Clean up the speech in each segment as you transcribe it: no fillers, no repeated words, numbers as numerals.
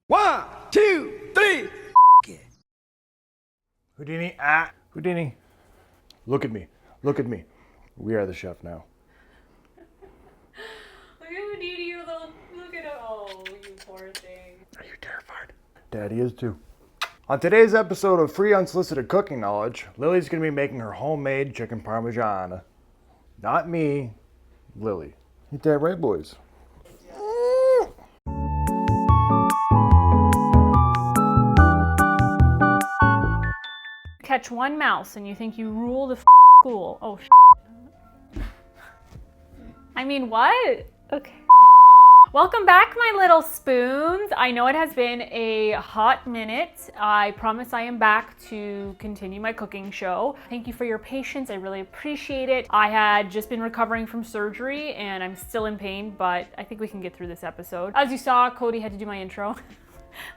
1, 2, 3. Houdini, Houdini. Look at me. Look at me. We are the chef now. Look at Houdini, you little, look at him. Oh, you poor thing. Are you terrified? Daddy is too. On today's episode of Free Unsolicited Cooking Knowledge, Lily's going to be making her homemade chicken Parmigiana. Not me, Lily. Ain't that right, boys? Catch one mouse and you think you rule the school. Oh, I mean, what? Okay. Welcome back, my little spoons. I know it has been a hot minute. I promise I am back to continue my cooking show. Thank you for your patience. I really appreciate it. I had just been recovering from surgery and I'm still in pain, but I think we can get through this episode. As you saw, Cody had to do my intro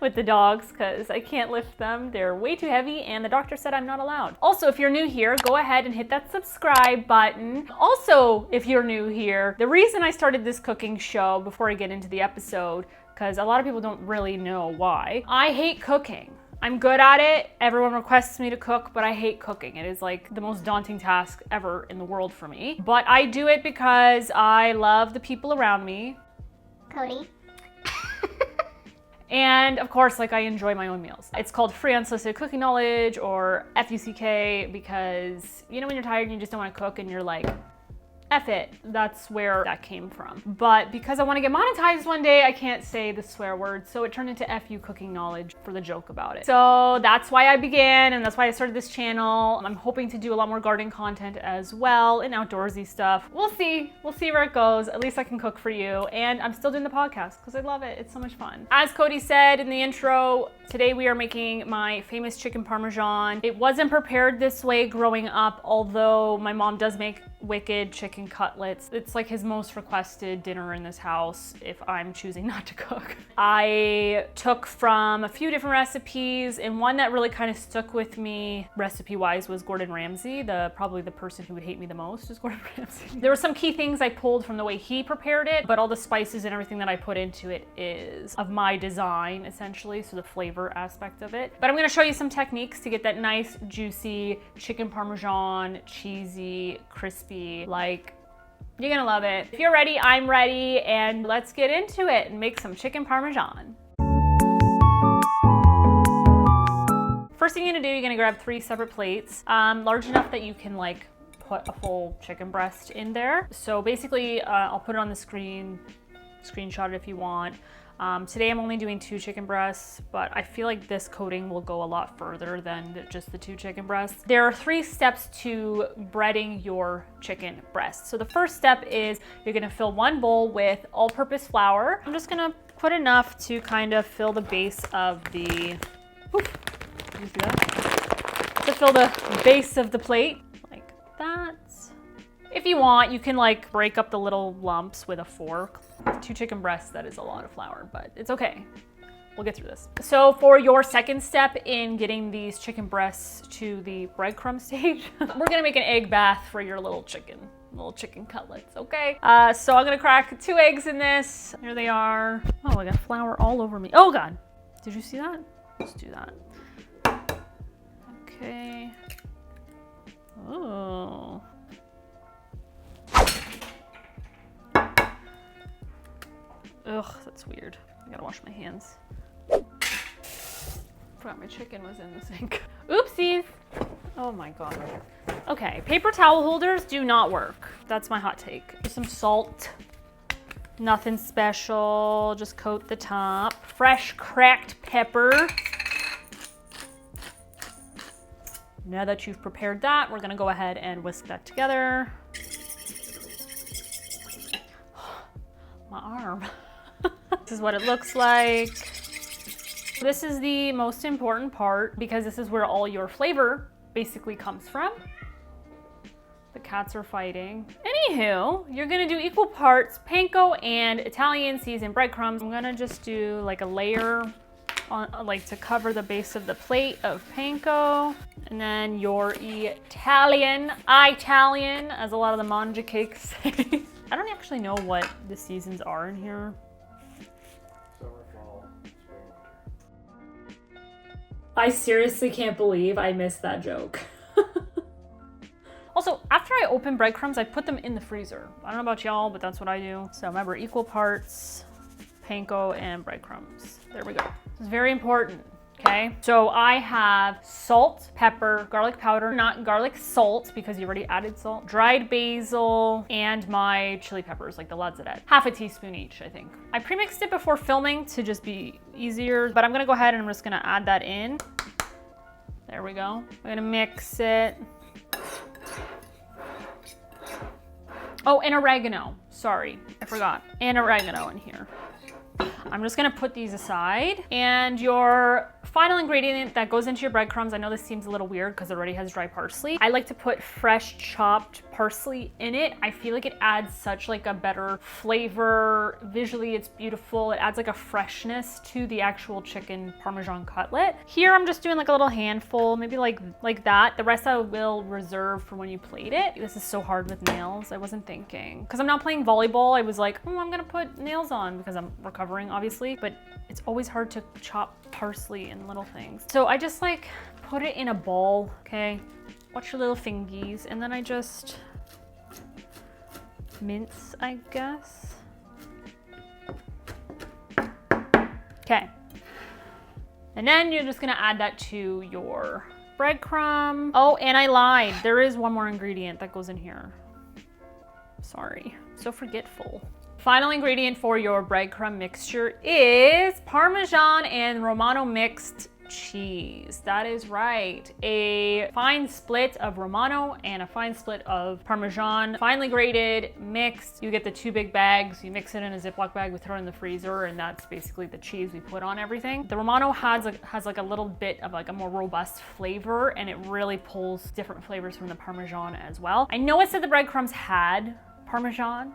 with the dogs because I can't lift them. They're way too heavy and the doctor said I'm not allowed. Also, if you're new here, go ahead and hit that subscribe button. Also, if you're new here, the reason I started this cooking show before I get into the episode, because a lot of people don't really know why, I hate cooking. I'm good at it. Everyone requests me to cook, but I hate cooking. It is like the most daunting task ever in the world for me. But I do it because I love the people around me. Cody. And of course, like, I enjoy my own meals. It's called Free Unsolicited Cooking Knowledge, or FUCK, because you know when you're tired and you just don't want to cook and you're like, F it. That's where that came from. But because I want to get monetized one day, I can't say the swear word, so it turned into FU Cooking Knowledge for the joke about it. So that's why I began, and that's why I started this channel. I'm hoping to do a lot more gardening content as well, and outdoorsy stuff. We'll see where it goes. At least I can cook for you. And I'm still doing the podcast because I love it. It's so much fun. As Cody said in the intro, today we are making my famous chicken Parmesan. It wasn't prepared this way growing up, although my mom does make wicked chicken cutlets. It's like his most requested dinner in this house if I'm choosing not to cook. I took from a few different recipes, and one that really kind of stuck with me recipe-wise was Gordon Ramsay. Probably the person who would hate me the most is Gordon Ramsay. There were some key things I pulled from the way he prepared it, but all the spices and everything that I put into it is of my design, essentially, so the flavor aspect of it. But I'm gonna show you some techniques to get that nice, juicy chicken Parmesan, cheesy, crispy, like, you're gonna love it. If you're ready, I'm ready, and let's get into it and make some chicken Parmesan. First thing you're gonna do, you're gonna grab 3 separate plates, large enough that you can like put a full chicken breast in there. So basically, I'll put it on the screen, screenshot it if you want. Today I'm only doing 2 chicken breasts, but I feel like this coating will go a lot further than just the 2 chicken breasts. There are 3 steps to breading your chicken breast. So the first step is you're gonna fill 1 bowl with all-purpose flour. I'm just gonna put enough to kind of fill the base of the, you see that? To fill the base of the plate, like that. If you want, you can like break up the little lumps with a fork. 2 chicken breasts, that is a lot of flour, but it's okay. We'll get through this. So for your second step in getting these chicken breasts to the breadcrumb stage, we're gonna make an egg bath for your little chicken cutlets, okay? So I'm gonna crack 2 eggs in this. Here they are. Oh, I got flour all over me. Oh God, did you see that? Let's do that. Okay. Oh. Ugh, that's weird. I gotta wash my hands. Forgot my chicken was in the sink. Oopsies. Oh my God. Okay, paper towel holders do not work. That's my hot take. Some salt. Nothing special. Just coat the top. Fresh cracked pepper. Now that you've prepared that, we're gonna go ahead and whisk that together. My arm. This is what it looks like. This is the most important part because this is where all your flavor basically comes from. The cats are fighting. Anywho, you're gonna do equal parts panko and Italian seasoned breadcrumbs. I'm gonna just do like a layer on, like, to cover the base of the plate of panko. And then your Italian, as a lot of the manja cakes say. I don't actually know what the seasons are in here. Summer, fall, spring, winter. I seriously can't believe I missed that joke. Also, after I open breadcrumbs, I put them in the freezer. I don't know about y'all, but that's what I do. So remember, equal parts panko and breadcrumbs. There we go. This is very important. Okay, so I have salt, pepper, garlic powder, not garlic salt because you already added salt, dried basil, and my chili peppers, like the lazarette. Half a teaspoon each, I think. I pre-mixed it before filming to just be easier, but I'm gonna go ahead and I'm just gonna add that in. There we go. I'm gonna mix it. Oh, and oregano. Sorry, I forgot. And oregano in here. I'm just gonna put these aside. And your final ingredient that goes into your breadcrumbs, I know this seems a little weird because it already has dry parsley. I like to put fresh chopped parsley in it. I feel like it adds such like a better flavor. Visually, it's beautiful. It adds like a freshness to the actual chicken Parmesan cutlet. Here, I'm just doing like a little handful, maybe like that. The rest I will reserve for when you plate it. This is so hard with nails. I wasn't thinking. Because I'm not playing volleyball, I was like, oh, I'm gonna put nails on because I'm recovering, obviously. But it's always hard to chop parsley and little things. So I just like put it in a bowl, okay? Watch your little fingies, and then I just mince, I guess. Okay. And then you're just gonna add that to your breadcrumb. Oh, and I lied. There is one more ingredient that goes in here. Sorry, so forgetful. Final ingredient for your breadcrumb mixture is Parmesan and Romano mixed cheese. That is right. A fine split of Romano and a fine split of Parmesan. Finely grated, mixed. You get the 2 big bags. You mix it in a Ziploc bag. We throw it in the freezer, and that's basically the cheese we put on everything. The Romano has like a little bit of like a more robust flavor, and it really pulls different flavors from the Parmesan as well. I know it said the breadcrumbs had Parmesan,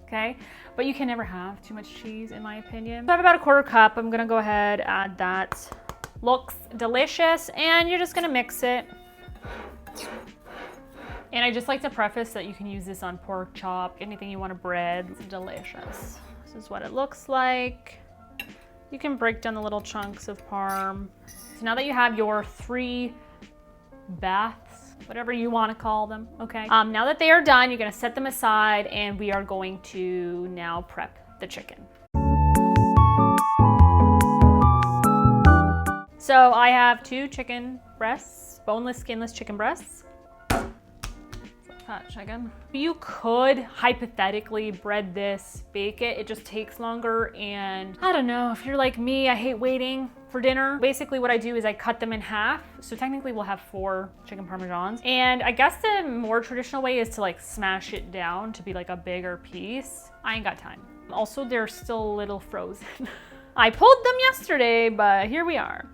okay? But you can never have too much cheese, in my opinion. So I have about a 1/4 cup. I'm gonna go ahead, add that. Looks delicious, and you're just gonna mix it. And I just like to preface that you can use this on pork chop, anything you want to bread. It's delicious. This is what it looks like. You can break down the little chunks of parm. So now that you have your 3 baths, whatever you want to call them, okay? Now that they are done, you're gonna set them aside, and we are going to now prep the chicken. So I have 2 chicken breasts, boneless, skinless chicken breasts. Chicken. You could hypothetically bread this, bake it. It just takes longer, and I don't know, if you're like me, I hate waiting for dinner. Basically what I do is I cut them in half. So technically we'll have 4 chicken Parmesans. And I guess the more traditional way is to like smash it down to be like a bigger piece. I ain't got time. Also, they're still a little frozen. I pulled them yesterday, but here we are.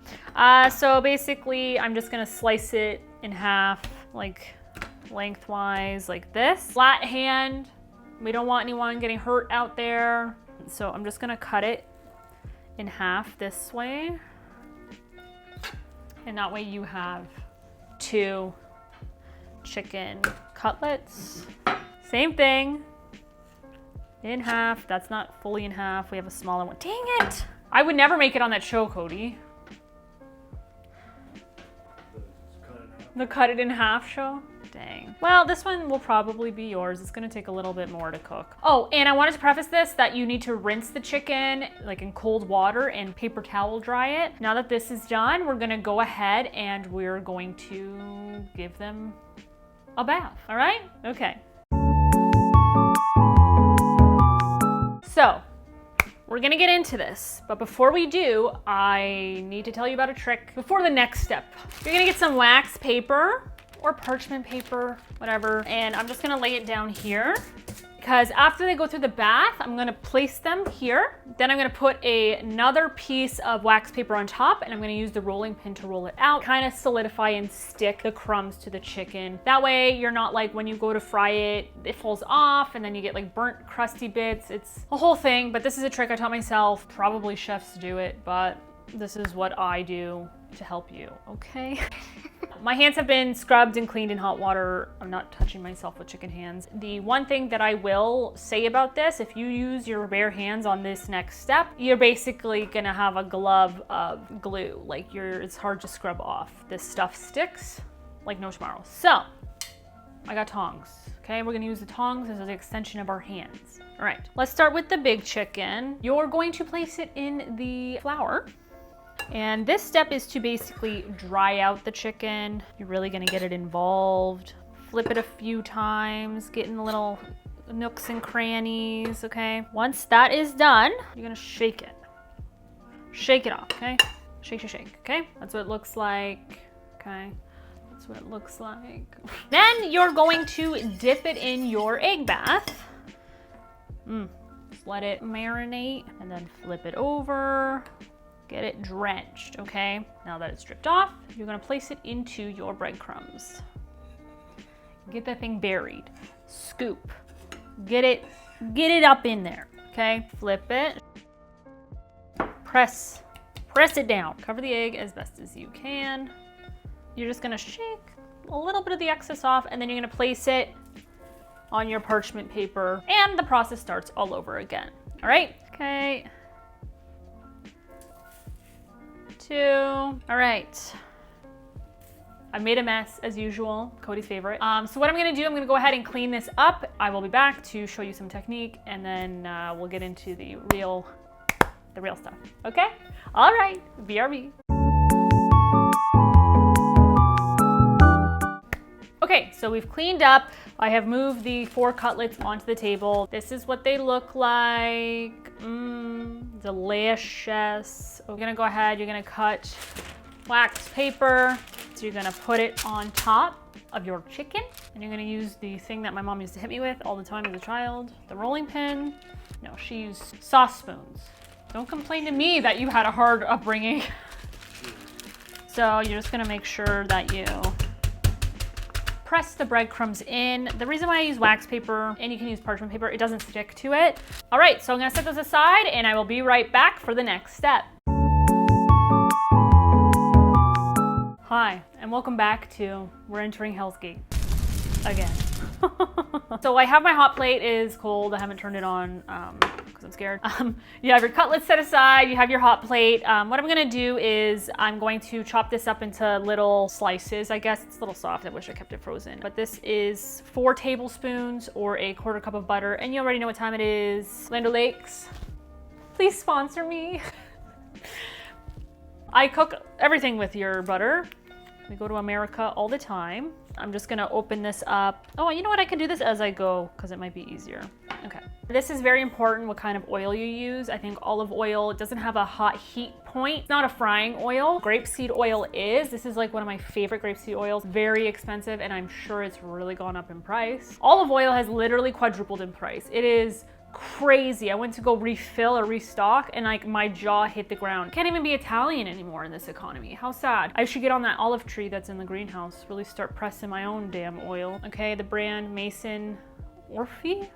So basically I'm just gonna slice it in half, like lengthwise like this. Flat hand. We don't want anyone getting hurt out there. So I'm just gonna cut it in half this way. And that way you have 2 chicken cutlets. Same thing. In half. That's not fully in half. We have a smaller one. Dang it! I would never make it on that show, Cody. The cut it in half show? Dang. Well, this one will probably be yours. It's gonna take a little bit more to cook. Oh, and I wanted to preface this that you need to rinse the chicken like in cold water and paper towel dry it. Now that this is done, we're gonna go ahead and we're going to give them a bath, all right? Okay. So, we're gonna get into this, but before we do, I need to tell you about a trick before the next step. You're gonna get some wax paper or parchment paper, whatever, and I'm just gonna lay it down here because after they go through the bath, I'm gonna place them here. Then I'm gonna put another piece of wax paper on top, and I'm gonna use the rolling pin to roll it out, kind of solidify and stick the crumbs to the chicken. That way you're not like when you go to fry it, it falls off and then you get like burnt crusty bits. It's a whole thing, but this is a trick I taught myself. Probably chefs do it, but This is what I do to help you, okay? My hands have been scrubbed and cleaned in hot water. I'm not touching myself with chicken hands. The one thing that I will say about this, if you use your bare hands on this next step, you're basically gonna have a glove of glue. Like it's hard to scrub off. This stuff sticks like no tomorrow. So, I got tongs, okay? We're gonna use the tongs as an extension of our hands. All right, let's start with the big chicken. You're going to place it in the flour. And this step is to basically dry out the chicken. You're really gonna get it involved. Flip it a few times, get in the little nooks and crannies, okay? Once that is done, you're gonna shake it. Shake it off, okay? Shake, shake, shake, okay? That's what it looks like, okay? That's what it looks like. Then you're going to dip it in your egg bath. Just let it marinate and then flip it over. Get it drenched, okay? Now that it's dripped off, you're gonna place it into your breadcrumbs. Get that thing buried. Scoop. Get it up in there, okay? Flip it. Press it down. Cover the egg as best as you can. You're just gonna shake a little bit of the excess off, and then you're gonna place it on your parchment paper, and the process starts all over again. All right, okay. 2. All right. I made a mess as usual, Cody's favorite. So what I'm gonna do, I'm gonna go ahead and clean this up. I will be back to show you some technique, and then we'll get into the real stuff, okay? All right, BRB. Okay, so we've cleaned up. I have moved the 4 cutlets onto the table. This is what they look like. Delicious. We're gonna go ahead, you're gonna cut wax paper. So you're gonna put it on top of your chicken, and you're gonna use the thing that my mom used to hit me with all the time as a child, the rolling pin. No, she used sauce spoons. Don't complain to me that you had a hard upbringing. So you're just gonna make sure that you press the breadcrumbs in. The reason why I use wax paper, and you can use parchment paper, it doesn't stick to it. All right, so I'm gonna set this aside, and I will be right back for the next step. Hi, and welcome back to We're Entering Hell's Gate again. So I have my hot plate. It is cold. I haven't turned it on because I'm scared. You have your cutlets set aside. You have your hot plate. What I'm gonna do is I'm going to chop this up into little slices. I guess it's a little soft. I wish I kept it frozen. But this is 4 tablespoons or a 1/4 cup of butter. And you already know what time it is. Land O'Lakes, please sponsor me. I cook everything with your butter. We go to America all the time. I'm just gonna open this up. Oh, you know what? I can do this as I go because it might be easier. Okay. This is very important what kind of oil you use. I think olive oil, it doesn't have a hot heat point. It's not a frying oil. Grapeseed oil is. This is like one of my favorite grapeseed oils. Very expensive, and I'm sure it's really gone up in price. Olive oil has literally quadrupled in price. It is crazy. I went to go refill or restock, and like my jaw hit the ground. Can't even be Italian anymore in this economy. How sad. I should get on that olive tree that's in the greenhouse. Really start pressing my own damn oil. Okay, the brand Mason Orphe?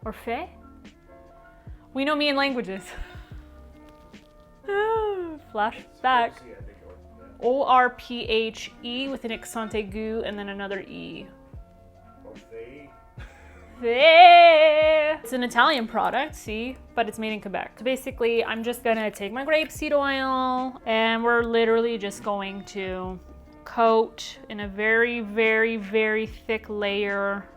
Orphe? We know me in languages. Flashback. O-R-P-H-E with an accent aigu and then another E. It's an Italian product, see, but it's made in Quebec. So basically, I'm just gonna take my grapeseed oil, and we're literally just going to coat in a very, very, very thick layer.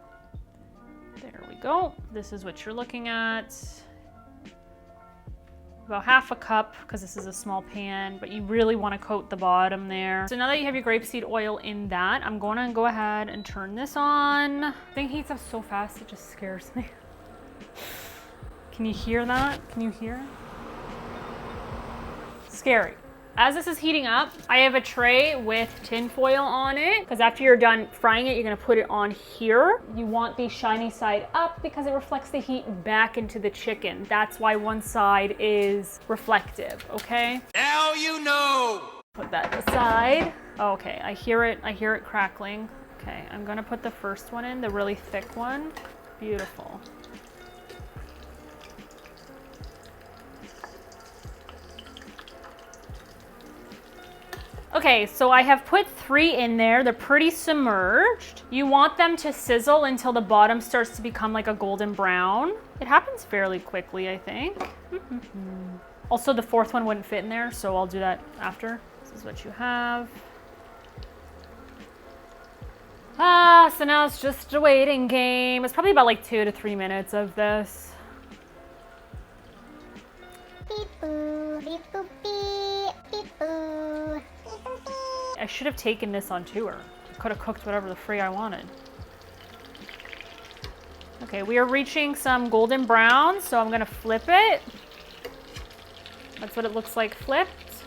There we go. This is what you're looking at. About 1/2 cup, because this is a small pan, but you really want to coat the bottom there. So now that you have your grapeseed oil in that, I'm going to go ahead and turn this on. The thing heats up so fast, it just scares me. Can you hear that? Can you hear it? Scary. As this is heating up, I have a tray with tin foil on it, because after you're done frying it, you're gonna put it on here. You want the shiny side up because it reflects the heat back into the chicken. That's why one side is reflective, okay? Now you know! Put that aside. Okay, I hear it crackling. Okay, I'm gonna put the first one in, the really thick one. Beautiful. Okay, so I have put 3 in there. They're pretty submerged. You want them to sizzle until the bottom starts to become like a golden brown. It happens fairly quickly, I think. Also, the 4th one wouldn't fit in there, so I'll do that after. This is what you have. So now it's just a waiting game. It's probably about like 2 to 3 minutes of this. Beep boo, beep boop beep, beep boo. I should have taken this on tour. I could have cooked whatever the free I wanted. Okay, we are reaching some golden brown, so I'm gonna flip it. That's what it looks like flipped.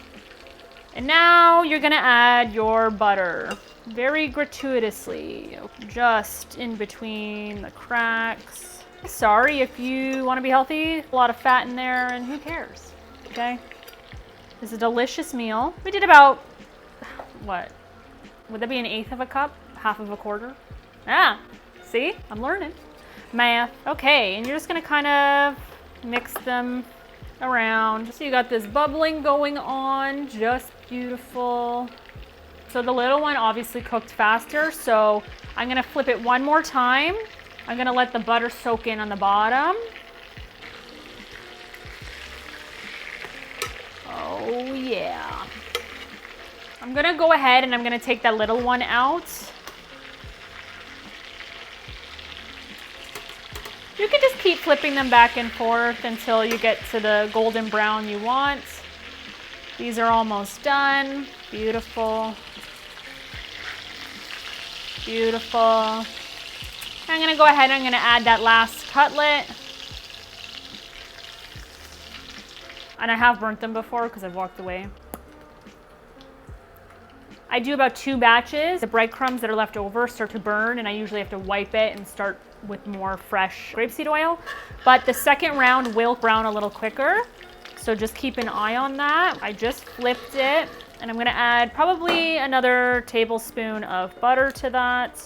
And now you're gonna add your butter. Very gratuitously, just in between the cracks. Sorry if you want to be healthy, a lot of fat in there, and who cares, okay? This is a delicious meal. We did about, what? Would that be 1/8 of a cup? 1/2 of a quarter? Ah, see? I'm learning. Math. Okay, and you're just gonna kind of mix them around. So you got this bubbling going on, just beautiful. So the little one obviously cooked faster, so I'm gonna flip it one more time. I'm gonna let the butter soak in on the bottom. Oh yeah. I'm gonna go ahead and I'm gonna take that little one out. You can just keep flipping them back and forth until you get to the golden brown you want. These are almost done. Beautiful. Beautiful. I'm gonna go ahead and I'm gonna add that last cutlet. And I have burnt them before because I've walked away. I do about 2 batches. The breadcrumbs that are left over start to burn and I usually have to wipe it and start with more fresh grapeseed oil. But the second round will brown a little quicker. So just keep an eye on that. I just flipped it and I'm gonna add probably another tablespoon of butter to that.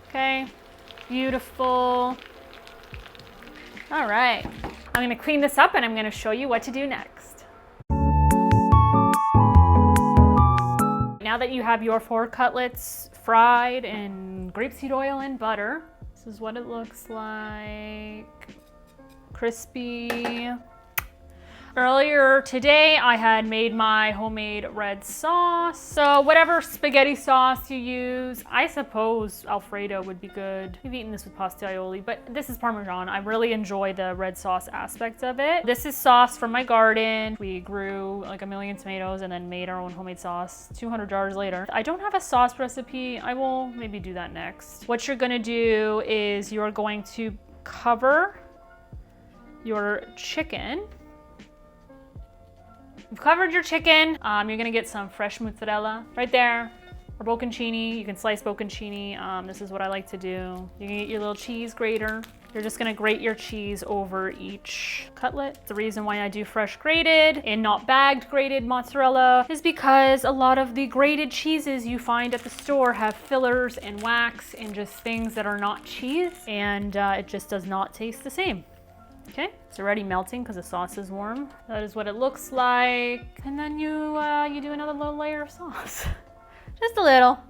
Okay, beautiful. All right, I'm gonna clean this up and I'm gonna show you what to do next. Now that you have your 4 cutlets fried in grapeseed oil and butter, this is what it looks like. Crispy. Earlier today, I had made my homemade red sauce. So whatever spaghetti sauce you use, I suppose Alfredo would be good. We've eaten this with pasta aioli, but this is Parmesan. I really enjoy the red sauce aspect of it. This is sauce from my garden. We grew like 1 million tomatoes and then made our own homemade sauce 200 jars later. I don't have a sauce recipe. I will maybe do that next. What you're gonna do is you're going to cover your chicken. You've covered your chicken. You're gonna get some fresh mozzarella right there, or bocconcini. You can slice bocconcini. This is what I like to do. You can get your little cheese grater. You're just gonna grate your cheese over each cutlet. The reason why I do fresh grated and not bagged grated mozzarella is because a lot of the grated cheeses you find at the store have fillers and wax and just things that are not cheese, and it just does not taste the same. Okay, it's already melting because the sauce is warm. That is what it looks like. And then you do another little layer of sauce. Just a little.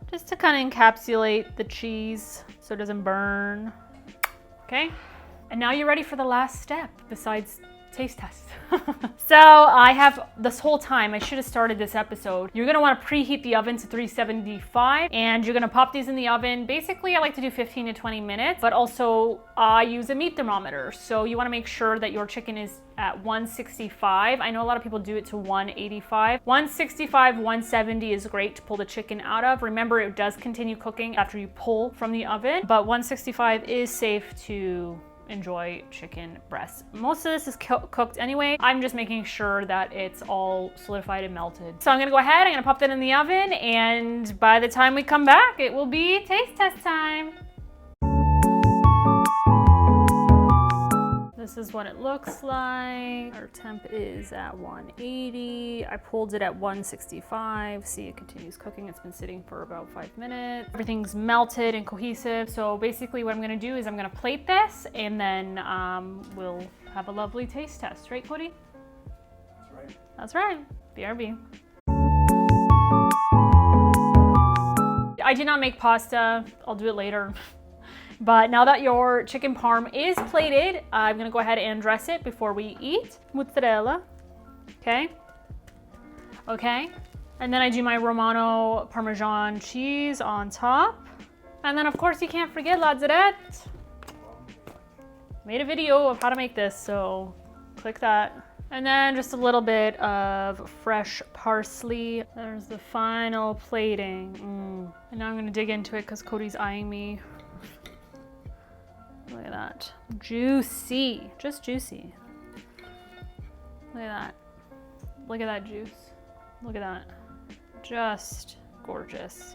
Just to kind of encapsulate the cheese so it doesn't burn. Okay, and now you're ready for the last step besides taste test. So I have this whole time, I should have started this episode. You're gonna wanna preheat the oven to 375 and you're gonna pop these in the oven. Basically, I like to do 15 to 20 minutes, but also I use a meat thermometer. So you wanna make sure that your chicken is at 165. I know a lot of people do it to 185. 165, 170 is great to pull the chicken out of. Remember, it does continue cooking after you pull from the oven, but 165 is safe to enjoy chicken breasts. Most of this is cooked anyway. I'm just making sure that it's all solidified and melted. So I'm gonna go ahead, I'm gonna pop that in the oven, and by the time we come back, it will be taste test time. This is what it looks like. Our temp is at 180. I pulled it at 165. See, it continues cooking. It's been sitting for about 5 minutes. Everything's melted and cohesive. So basically what I'm gonna do is I'm gonna plate this and then we'll have a lovely taste test. Right, Cody? That's right. That's right. BRB. I did not make pasta. I'll do it later. But now that your chicken parm is plated, I'm gonna go ahead and dress it before we eat. Mozzarella, okay? Okay, and then I do my Romano Parmesan cheese on top. And then of course you can't forget lazarette. Made a video of how to make this, so click that. And then just a little bit of fresh parsley. There's the final plating. And now I'm gonna dig into it because Cody's eyeing me. Look at that. Juicy, just juicy. Look at that. Look at that juice. Look at that. Just gorgeous.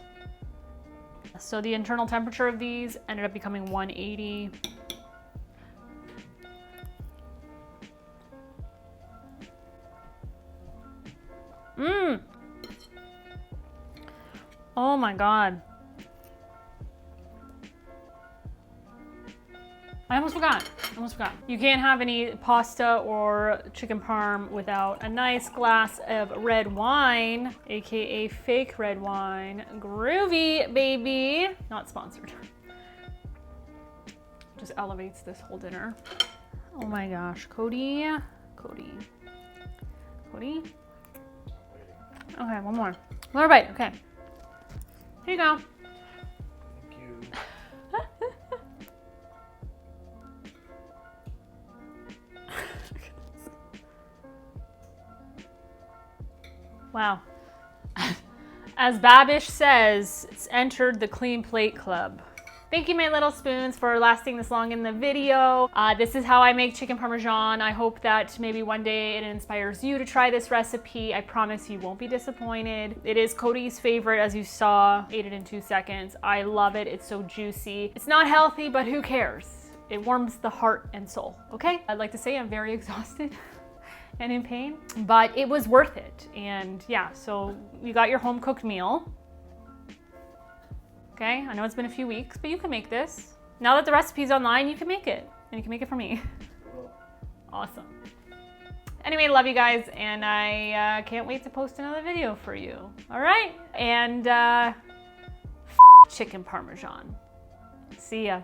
So the internal temperature of these ended up becoming 180. Oh my God. I almost forgot. You can't have any pasta or chicken parm without a nice glass of red wine, AKA fake red wine. Groovy, baby. Not sponsored. Just elevates this whole dinner. Oh my gosh, Cody. Okay, one more bite, okay. Here you go. Thank you. Wow. As Babish says, it's entered the Clean Plate Club. Thank you, my little spoons, for lasting this long in the video. This is how I make chicken parmesan. I hope that maybe one day it inspires you to try this recipe. I promise you won't be disappointed. It is Cody's favorite, as you saw. Ate it in 2 seconds. I love it. It's so juicy. It's not healthy, but who cares? It warms the heart and soul, okay? I'd like to say I'm very exhausted and in pain, but it was worth it. And yeah, so you got your home cooked meal. Okay, I know it's been a few weeks, but you can make this. Now that the recipe's online, you can make it. And you can make it for me. Awesome. Anyway, love you guys, and I can't wait to post another video for you. All right, and chicken parmesan. See ya.